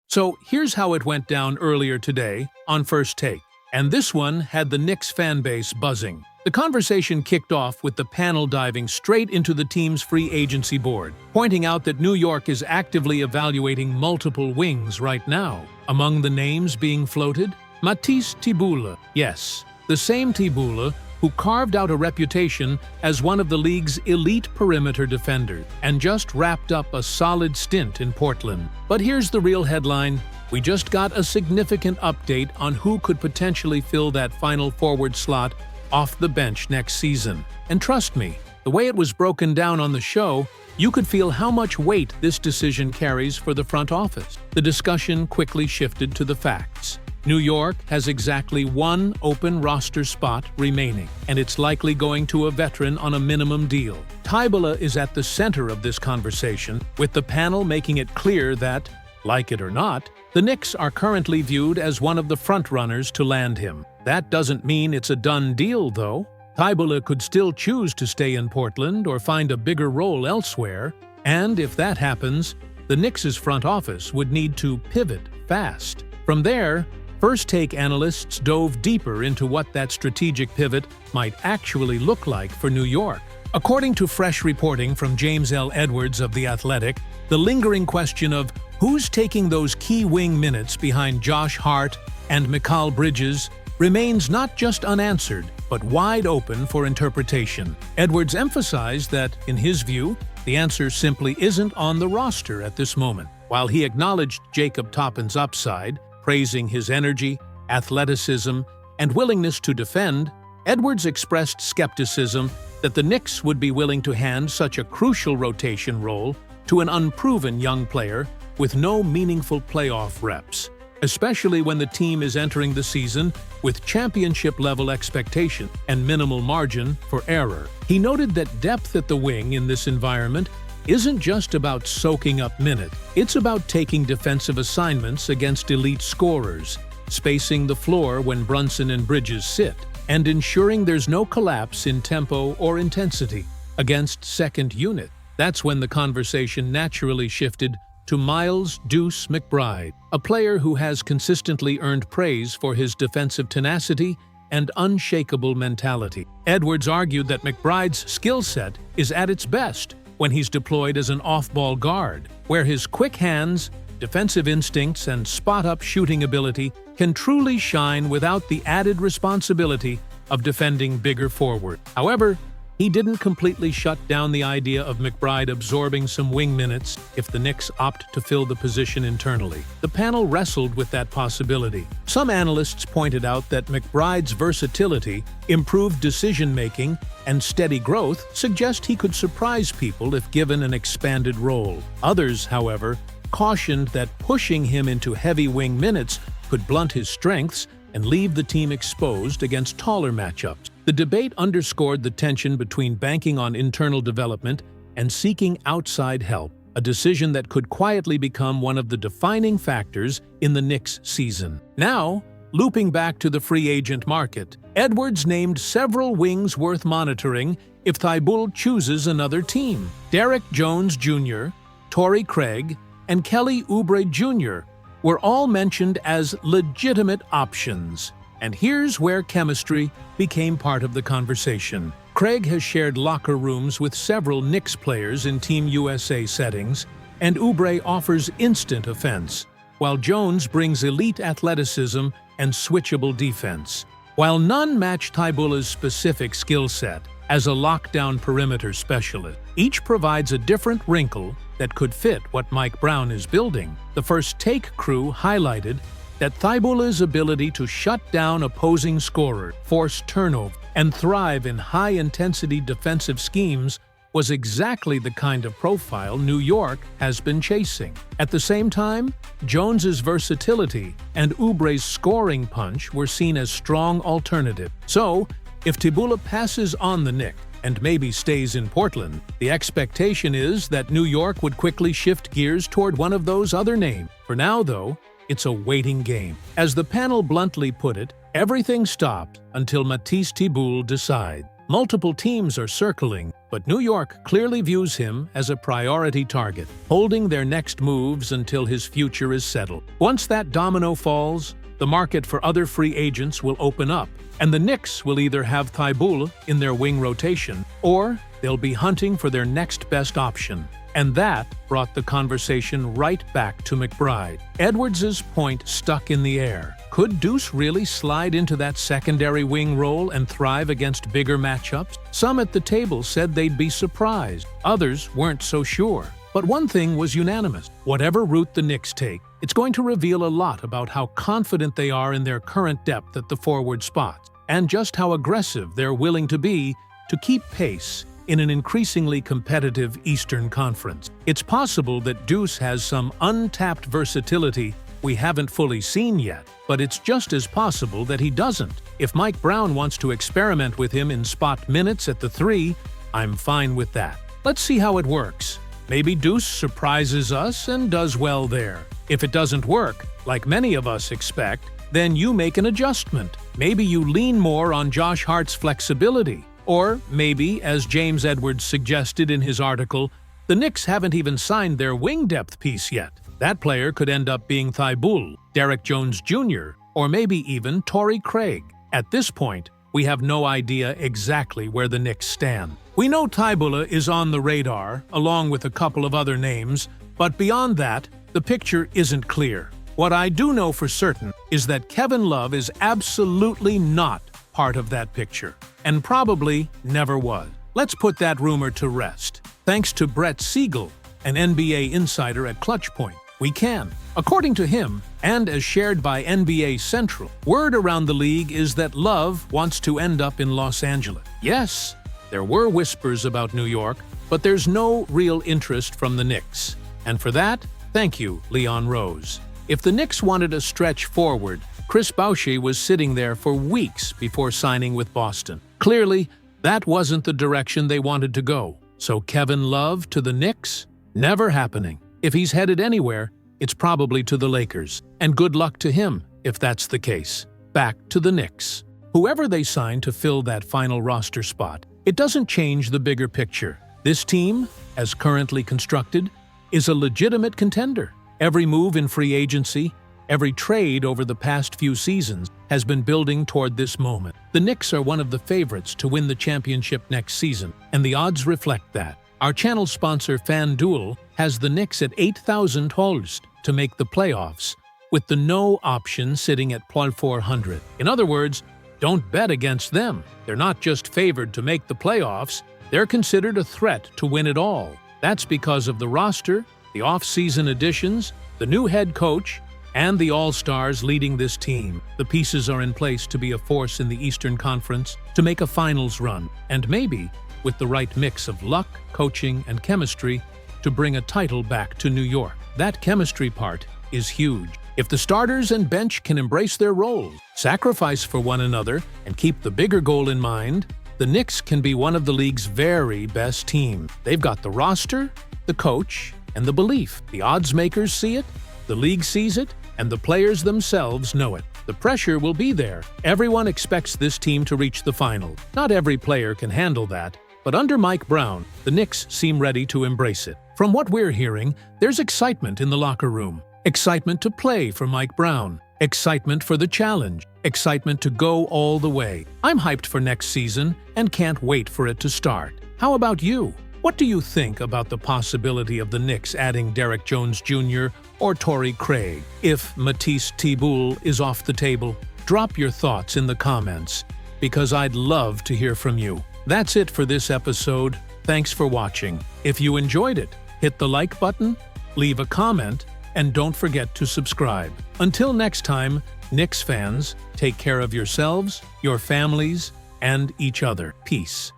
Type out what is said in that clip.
So here's how it went down earlier today on First Take. And this one had the Knicks fan base buzzing. The conversation kicked off with the panel diving straight into the team's free agency board, pointing out that New York is actively evaluating multiple wings right now. Among the names being floated, Matisse Thybulle. Yes, the same Thybulle who carved out a reputation as one of the league's elite perimeter defenders and just wrapped up a solid stint in Portland. But here's the real headline. We just got a significant update on who could potentially fill that final forward slot off the bench next season. And trust me, the way it was broken down on the show, you could feel how much weight this decision carries for the front office. The discussion quickly shifted to the facts. New York has exactly one open roster spot remaining, and it's likely going to a veteran on a minimum deal. Thybulle is at the center of this conversation, with the panel making it clear that, like it or not, the Knicks are currently viewed as one of the frontrunners to land him. That doesn't mean it's a done deal, though. Thybulle could still choose to stay in Portland or find a bigger role elsewhere, and if that happens, the Knicks' front office would need to pivot fast. From there, First Take analysts dove deeper into what that strategic pivot might actually look like for New York. According to fresh reporting from James L. Edwards of The Athletic, the lingering question of who's taking those key wing minutes behind Josh Hart and Mikal Bridges remains not just unanswered, but wide open for interpretation. Edwards emphasized that, in his view, the answer simply isn't on the roster at this moment. While he acknowledged Jacob Toppin's upside, praising his energy, athleticism, and willingness to defend, Edwards expressed skepticism that the Knicks would be willing to hand such a crucial rotation role to an unproven young player with no meaningful playoff reps, especially when the team is entering the season with championship-level expectation and minimal margin for error. He noted that depth at the wing in this environment isn't just about soaking up minutes, it's about taking defensive assignments against elite scorers, spacing the floor when Brunson and Bridges sit, and ensuring there's no collapse in tempo or intensity against second unit. That's when the conversation naturally shifted to Miles "Deuce" McBride, a player who has consistently earned praise for his defensive tenacity and unshakable mentality. Edwards argued that McBride's skill set is at its best when he's deployed as an off-ball guard, where his quick hands, defensive instincts, and spot-up shooting ability can truly shine without the added responsibility of defending bigger forward. However, he didn't completely shut down the idea of McBride absorbing some wing minutes if the Knicks opt to fill the position internally. The panel wrestled with that possibility. Some analysts pointed out that McBride's versatility, improved decision-making, and steady growth suggest he could surprise people if given an expanded role. Others, however, cautioned that pushing him into heavy wing minutes could blunt his strengths and leave the team exposed against taller matchups. The debate underscored the tension between banking on internal development and seeking outside help, a decision that could quietly become one of the defining factors in the Knicks' season. Now, looping back to the free agent market, Edwards named several wings worth monitoring if Thybulle chooses another team. Derek Jones Jr., Torrey Craig, and Kelly Oubre Jr. were all mentioned as legitimate options. And here's where chemistry became part of the conversation. Craig has shared locker rooms with several Knicks players in Team USA settings, and Oubre offers instant offense, while Jones brings elite athleticism and switchable defense. While none match Thybulle's specific skill set as a lockdown perimeter specialist, each provides a different wrinkle that could fit what Mike Brown is building. The First Take crew highlighted that Thybulle's ability to shut down opposing scorers, force turnover, and thrive in high-intensity defensive schemes was exactly the kind of profile New York has been chasing. At the same time, Jones's versatility and Oubre's scoring punch were seen as strong alternatives. So, if Thybulle passes on the Knicks and maybe stays in Portland, the expectation is that New York would quickly shift gears toward one of those other names. For now, though, it's a waiting game. As the panel bluntly put it, everything stopped until Matisse Thybulle decides. Multiple teams are circling, but New York clearly views him as a priority target, holding their next moves until his future is settled. Once that domino falls, the market for other free agents will open up, and the Knicks will either have Thibault in their wing rotation, or they'll be hunting for their next best option. And that brought the conversation right back to McBride. Edwards' point stuck in the air. Could Deuce really slide into that secondary wing role and thrive against bigger matchups? Some at the table said they'd be surprised. Others weren't so sure. But one thing was unanimous. Whatever route the Knicks take, it's going to reveal a lot about how confident they are in their current depth at the forward spots, and just how aggressive they're willing to be to keep pace in an increasingly competitive Eastern Conference. It's possible that Deuce has some untapped versatility we haven't fully seen yet, but it's just as possible that he doesn't. If Mike Brown wants to experiment with him in spot minutes at the 3, I'm fine with that. Let's see how it works. Maybe Deuce surprises us and does well there. If it doesn't work, like many of us expect, then you make an adjustment. Maybe you lean more on Josh Hart's flexibility. Or maybe, as James Edwards suggested in his article, the Knicks haven't even signed their wing depth piece yet. That player could end up being Thibault, Derek Jones Jr., or maybe even Torrey Craig. At this point, we have no idea exactly where the Knicks stand. We know Thibault is on the radar, along with a couple of other names, but beyond that, the picture isn't clear. What I do know for certain is that Kevin Love is absolutely not part of that picture, and probably never was. Let's put that rumor to rest. Thanks to Brett Siegel, an NBA insider at Clutch Point, we can. According to him, and as shared by NBA Central, word around the league is that Love wants to end up in Los Angeles. Yes, there were whispers about New York, but there's no real interest from the Knicks. And for that, thank you, Leon Rose. If the Knicks wanted a stretch forward, Chris Boucher was sitting there for weeks before signing with Boston. Clearly, that wasn't the direction they wanted to go. So Kevin Love to the Knicks? Never happening. If he's headed anywhere, it's probably to the Lakers. And good luck to him, if that's the case. Back to the Knicks. Whoever they sign to fill that final roster spot, it doesn't change the bigger picture. This team, as currently constructed, is a legitimate contender. Every move in free agency, every trade over the past few seasons has been building toward this moment. The Knicks are one of the favorites to win the championship next season, and the odds reflect that. Our channel sponsor FanDuel has the Knicks at $8,000 to make the playoffs, with the no option sitting at +400. In other words, don't bet against them. They're not just favored to make the playoffs, they're considered a threat to win it all. That's because of the roster, the off-season additions, the new head coach, and the all-stars leading this team. The pieces are in place to be a force in the Eastern Conference, to make a finals run, and maybe, with the right mix of luck, coaching, and chemistry, to bring a title back to New York. That chemistry part is huge. If the starters and bench can embrace their roles, sacrifice for one another, and keep the bigger goal in mind, the Knicks can be one of the league's very best teams. They've got the roster, the coach, and the belief. The odds makers see it, the league sees it, and the players themselves know it. The pressure will be there. Everyone expects this team to reach the final. Not every player can handle that, but under Mike Brown, the Knicks seem ready to embrace it. From what we're hearing, there's excitement in the locker room. Excitement to play for Mike Brown. Excitement for the challenge. Excitement to go all the way. I'm hyped for next season and can't wait for it to start. How about you? What do you think about the possibility of the Knicks adding Derek Jones Jr. or Torrey Craig? If Matisse Thybulle is off the table, drop your thoughts in the comments, because I'd love to hear from you. That's it for this episode. Thanks for watching. If you enjoyed it, hit the like button, leave a comment, and don't forget to subscribe. Until next time, Knicks fans, take care of yourselves, your families, and each other. Peace.